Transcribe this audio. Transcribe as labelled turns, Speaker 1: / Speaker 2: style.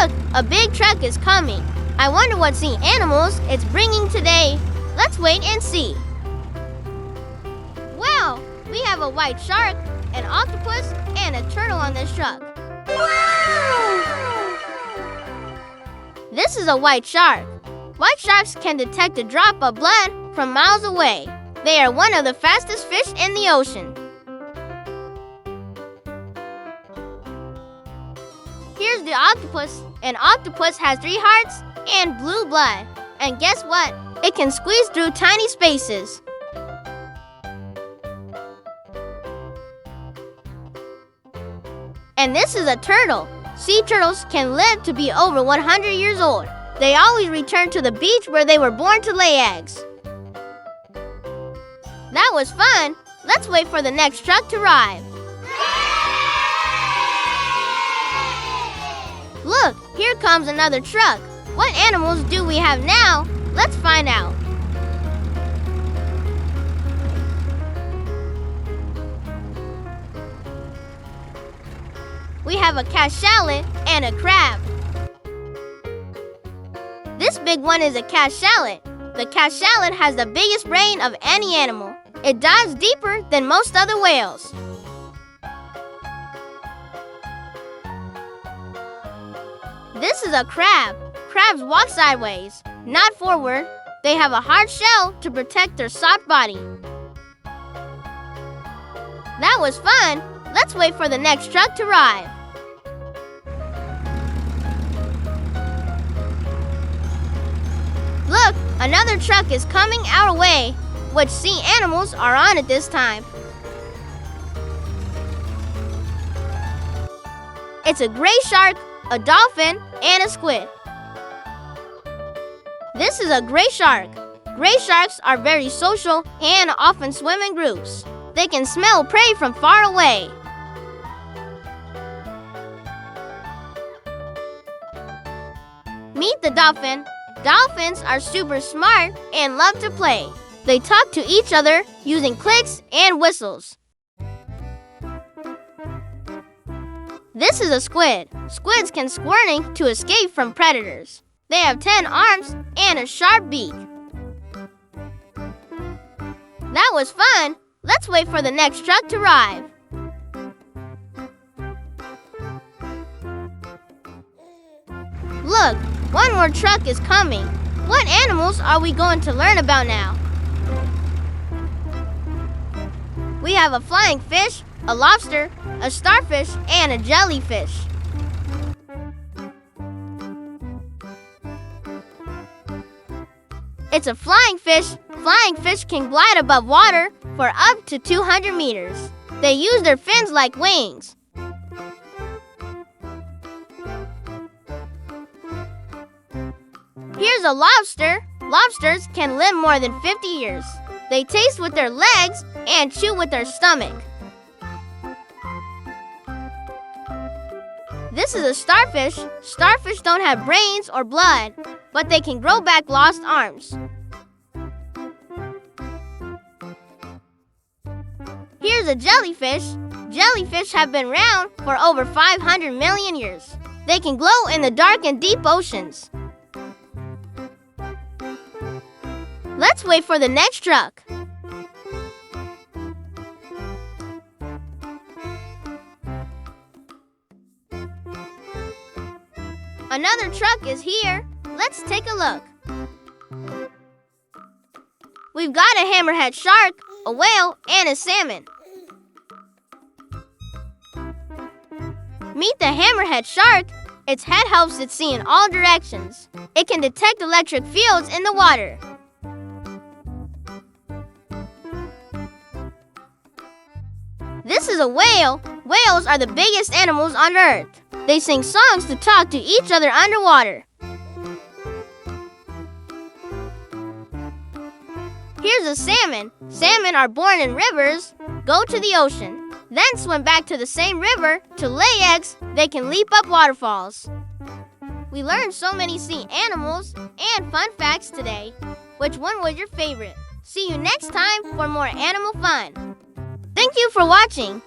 Speaker 1: Look, a big truck is coming. I wonder what sea animals it's bringing today. Let's wait and see. Wow, we have a white shark, an octopus, and a turtle on this truck. Wow! This is a white shark. White sharks can detect a drop of blood from miles away. They are one of the fastest fish in the ocean. Here's the octopus. An octopus has 3 hearts and blue blood. And guess what? It can squeeze through tiny spaces. And this is a turtle. Sea turtles can live to be over 100 years old. They always return to the beach where they were born to lay eggs. That was fun. Let's wait for the next truck to arrive. Look, here comes another truck. What animals do we have now? Let's find out. We have a cachalot and a crab. This big one is a cachalot. The cachalot has the biggest brain of any animal. It dives deeper than most other whales. This is a crab. Crabs walk sideways, not forward. They have a hard shell to protect their soft body. That was fun. Let's wait for the next truck to arrive. Look, another truck is coming our way. Which sea animals are on it this time? It's a gray shark, a dolphin, and a squid. This is a gray shark. Gray sharks are very social and often swim in groups. They can smell prey from far away. Meet the dolphin. Dolphins are super smart and love to play. They talk to each other using clicks and whistles. This is a squid. Squids can squirting to escape from predators. They have 10 arms and a sharp beak. That was fun. Let's wait for the next truck to arrive. Look, one more truck is coming. What animals are we going to learn about now? We have a flying fish, a lobster, a starfish, and a jellyfish. It's a flying fish. Flying fish can glide above water for up to 200 meters. They use their fins like wings. Here's a lobster. Lobsters can live more than 50 years. They taste with their legs and chew with their stomach. This is a starfish. Starfish don't have brains or blood, but they can grow back lost arms. Here's a jellyfish. Jellyfish have been around for over 500 million years. They can glow in the dark and deep oceans. Let's wait for the next truck. Another truck is here. Let's take a look. We've got a hammerhead shark, a whale, and a salmon. Meet the hammerhead shark. Its head helps it see in all directions. It can detect electric fields in the water. This is a whale. Whales are the biggest animals on Earth. They sing songs to talk to each other underwater. Here's a salmon. Salmon are born in rivers, go to the ocean, then swim back to the same river to lay eggs. They can leap up waterfalls. We learned so many sea animals and fun facts today. Which one was your favorite? See you next time for more animal fun. Thank you for watching.